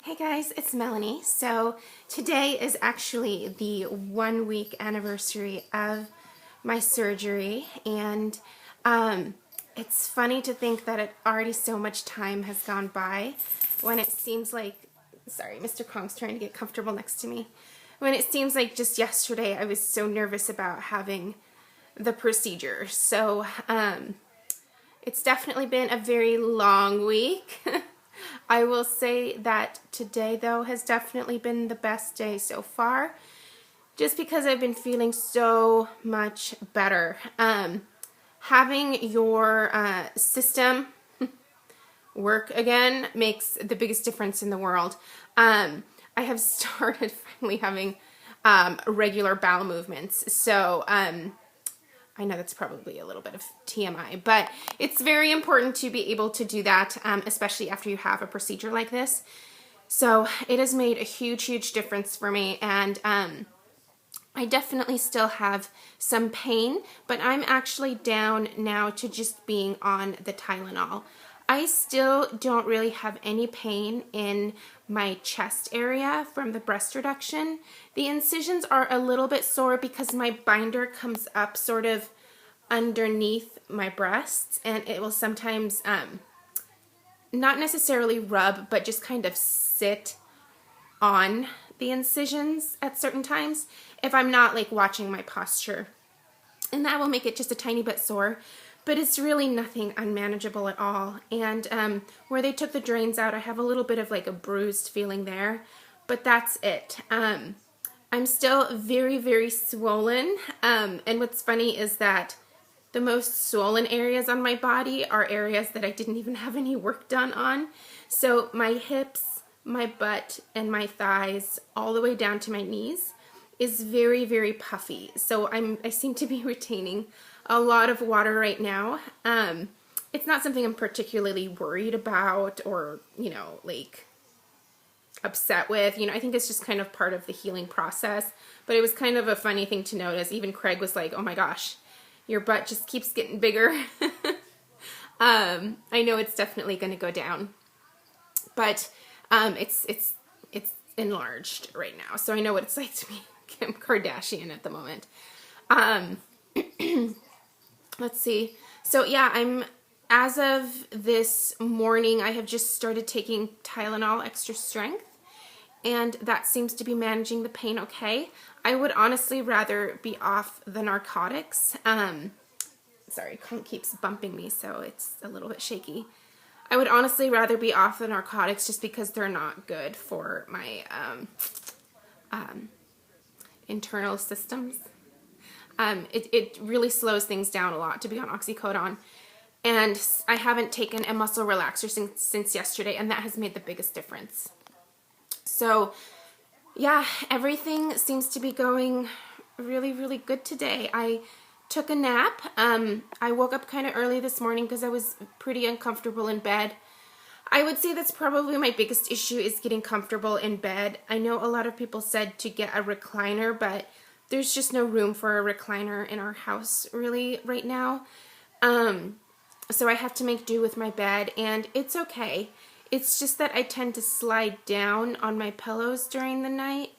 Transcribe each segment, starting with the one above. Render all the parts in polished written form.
Hey guys, it's Melanie. So today is actually the 1 week anniversary of my surgery, and it's funny to think that already so much time has gone by when it seems like, sorry, Mr. Kong's trying to get comfortable next to me, when it seems like just yesterday I was so nervous about having the procedure. So it's definitely been a very long week. I will say that today, though, has definitely been the best day so far, just because I've been feeling so much better. Having your system work again makes the biggest difference in the world. I have started finally having regular bowel movements, so I know that's probably a little bit of TMI, but it's very important to be able to do that, especially after you have a procedure like this. So it has made a huge, huge difference for me, and I definitely still have some pain, but I'm actually down now to just being on the Tylenol. I still don't really have any pain in my chest area from the breast reduction. The incisions are a little bit sore because my binder comes up sort of underneath my breasts, and it will sometimes not necessarily rub, but just kind of sit on the incisions at certain times if I'm not like watching my posture, and that will make it just a tiny bit sore. But it's really nothing unmanageable at all. And where they took the drains out, I have a little bit of like a bruised feeling there, but that's it. I'm still very, very swollen. And what's funny is that the most swollen areas on my body are areas that I didn't even have any work done on. So my hips, my butt, and my thighs, all the way down to my knees, is very, very puffy. So I seem to be retaining a lot of water right now. It's not something I'm particularly worried about or, like upset with. I think it's just kind of part of the healing process. But it was kind of a funny thing to notice. Even Craig was like, "Oh my gosh, your butt just keeps getting bigger." I know it's definitely going to go down, but it's enlarged right now. So I know what it's like to be Kim Kardashian at the moment. Let's see. So yeah, as of this morning, I have just started taking Tylenol extra strength, and that seems to be managing the pain okay. I would honestly rather be off the narcotics. Sorry, Kong keeps bumping me, so it's a little bit shaky. I would honestly rather be off the narcotics just because they're not good for my internal systems. It really slows things down a lot to be on oxycodone. And I haven't taken a muscle relaxer since yesterday, and that has made the biggest difference. So, yeah, everything seems to be going really, really good today. I took a nap. I woke up kind of early this morning because I was pretty uncomfortable in bed. I would say that's probably my biggest issue, is getting comfortable in bed. I know a lot of people said to get a recliner, but there's just no room for a recliner in our house really right now. So I have to make do with my bed, and it's okay. It's just that I tend to slide down on my pillows during the night,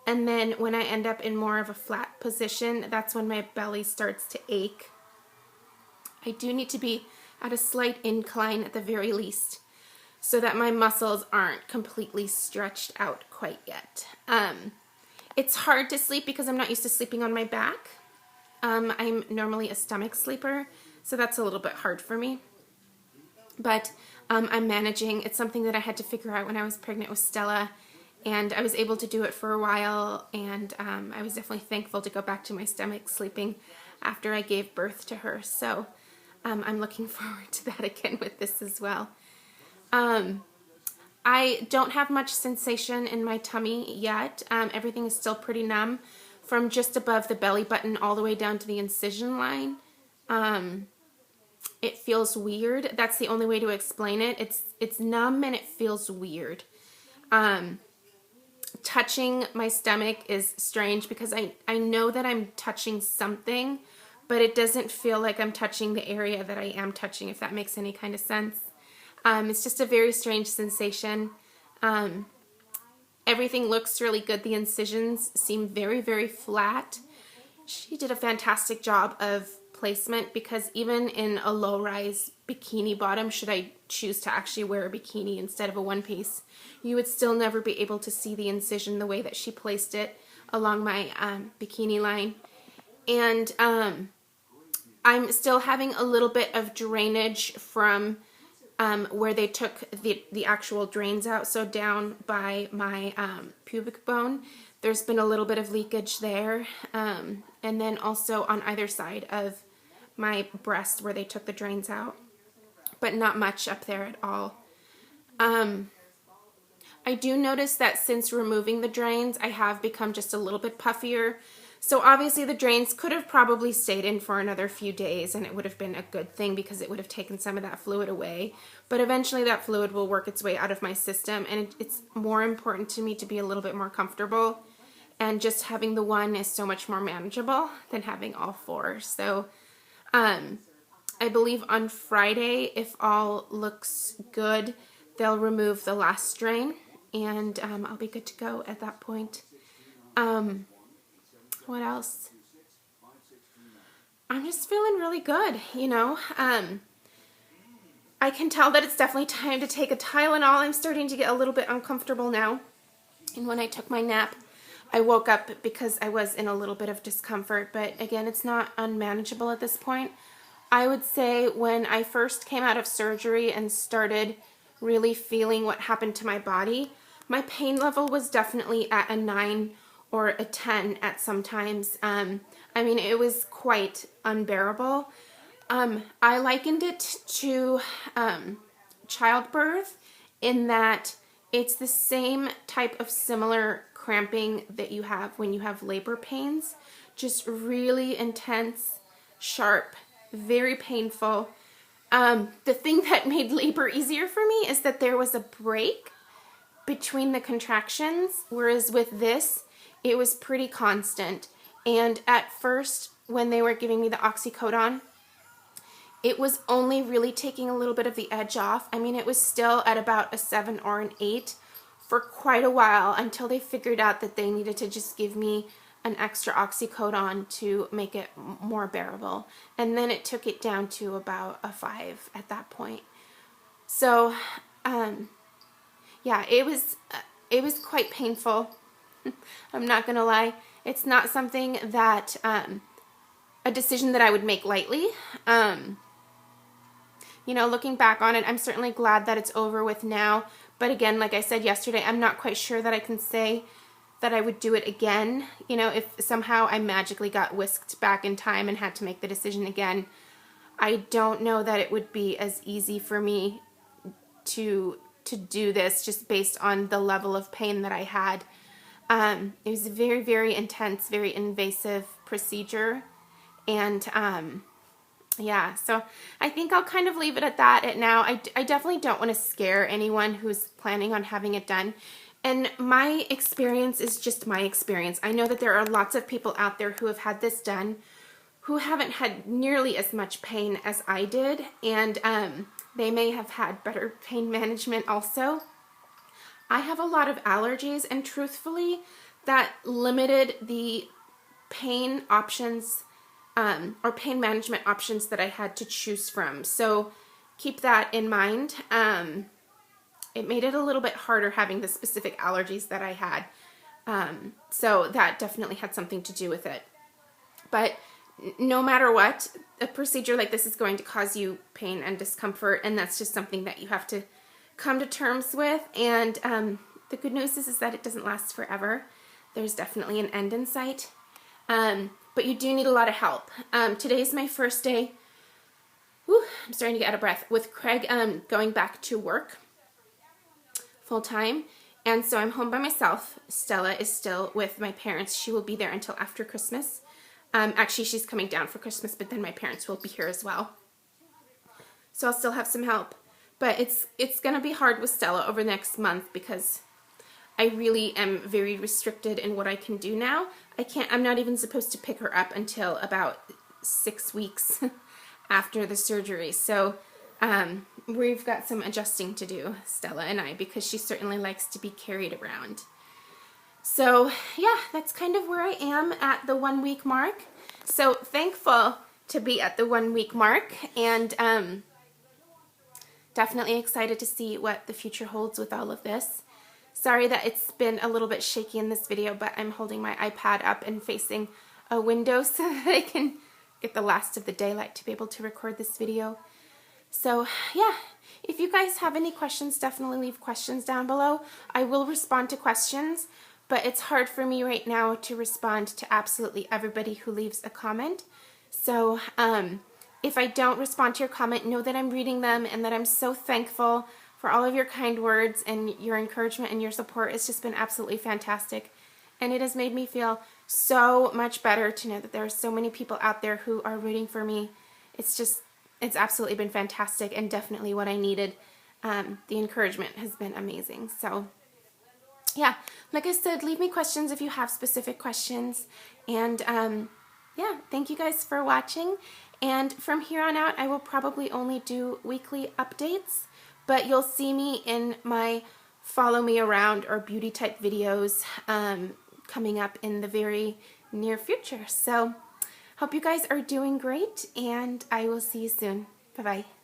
and then when I end up in more of a flat position, that's when my belly starts to ache. I do need to be at a slight incline at the very least, so that my muscles aren't completely stretched out quite yet. It's hard to sleep because I'm not used to sleeping on my back. I'm normally a stomach sleeper, so that's a little bit hard for me. But I'm managing. It's something that I had to figure out when I was pregnant with Stella, and I was able to do it for a while, and I was definitely thankful to go back to my stomach sleeping after I gave birth to her. So I'm looking forward to that again with this as well. I don't have much sensation in my tummy yet. Everything is still pretty numb from just above the belly button all the way down to the incision line. It feels weird. That's the only way to explain it. It's numb and it feels weird. Touching my stomach is strange because I know that I'm touching something, but it doesn't feel like I'm touching the area that I am touching, if that makes any kind of sense. It's just a very strange sensation. Everything looks really good. The incisions seem very, very flat. She did a fantastic job of placement, because even in a low-rise bikini bottom, should I choose to actually wear a bikini instead of a one-piece, you would still never be able to see the incision the way that she placed it along my bikini line. And I'm still having a little bit of drainage from where they took the actual drains out, so down by my pubic bone. There's been a little bit of leakage there, and then also on either side of my breast where they took the drains out, but not much up there at all. I do notice that since removing the drains, I have become just a little bit puffier. So obviously the drains could have probably stayed in for another few days, and it would have been a good thing because it would have taken some of that fluid away. But eventually that fluid will work its way out of my system, and it's more important to me to be a little bit more comfortable. And just having the one is so much more manageable than having all four. So I believe on Friday, if all looks good, they'll remove the last drain, and I'll be good to go at that point. What else? I'm just feeling really good, you know. I can tell that it's definitely time to take a Tylenol. I'm starting to get a little bit uncomfortable now. And when I took my nap, I woke up because I was in a little bit of discomfort, but again, it's not unmanageable at this point. I would say when I first came out of surgery and started really feeling what happened to my body, my pain level was definitely at a 9 or a 10 at some times. I mean, it was quite unbearable. I likened it to childbirth in that it's the same type of similar cramping that you have when you have labor pains. Just really intense, sharp, very painful. The thing that made labor easier for me is that there was a break between the contractions, whereas with this, it was pretty constant. And at first, when they were giving me the oxycodone, it was only really taking a little bit of the edge off. I mean, it was still at about a 7 or an 8 for quite a while, until they figured out that they needed to just give me an extra oxycodone to make it more bearable. And then it took it down to about a 5 at that point. So, yeah, it was quite painful. I'm not gonna lie. It's not something that, a decision that I would make lightly. You know, looking back on it, I'm certainly glad that it's over with now. But again, like I said yesterday, I'm not quite sure that I can say that I would do it again. You know, if somehow I magically got whisked back in time and had to make the decision again, I don't know that it would be as easy for me to do this, just based on the level of pain that I had. It was a very, very intense, very invasive procedure. And yeah, so I think I'll kind of leave it at that now. I definitely don't want to scare anyone who's planning on having it done. And my experience is just my experience. I know that there are lots of people out there who have had this done who haven't had nearly as much pain as I did. And they may have had better pain management also. I have a lot of allergies, and truthfully, that limited the pain options or pain management options that I had to choose from. So keep that in mind. It made it a little bit harder having the specific allergies that I had. So that definitely had something to do with it. But no matter what, a procedure like this is going to cause you pain and discomfort, and that's just something that you have to come to terms with. And the good news is that it doesn't last forever. There's definitely an end in sight. But you do need a lot of help. Today's my first day, I'm starting to get out of breath, with Craig going back to work full time. And so I'm home by myself. Stella is still with my parents. She will be there until after Christmas. Actually, she's coming down for Christmas, but then my parents will be here as well. So I'll still have some help. But it's going to be hard with Stella over the next month because I really am very restricted in what I can do now. I'm not even supposed to pick her up until about 6 weeks after the surgery. So we've got some adjusting to do, Stella and I, because she certainly likes to be carried around. So yeah, that's kind of where I am at the 1 week mark. So thankful to be at the 1 week mark, and definitely excited to see what the future holds with all of this. Sorry that it's been a little bit shaky in this video, but I'm holding my iPad up and facing a window so that I can get the last of the daylight to be able to record this video. So yeah, if you guys have any questions, definitely leave questions down below. I will respond to questions, but it's hard for me right now to respond to absolutely everybody who leaves a comment. So if I don't respond to your comment, know that I'm reading them and that I'm so thankful for all of your kind words and your encouragement and your support. It's just been absolutely fantastic. And it has made me feel so much better to know that there are so many people out there who are rooting for me. It's absolutely been fantastic and definitely what I needed. The encouragement has been amazing. So yeah, like I said, leave me questions if you have specific questions. And yeah, thank you guys for watching. And from here on out, I will probably only do weekly updates, but you'll see me in my follow me around or beauty type videos coming up in the very near future. So hope you guys are doing great, and I will see you soon. Bye-bye.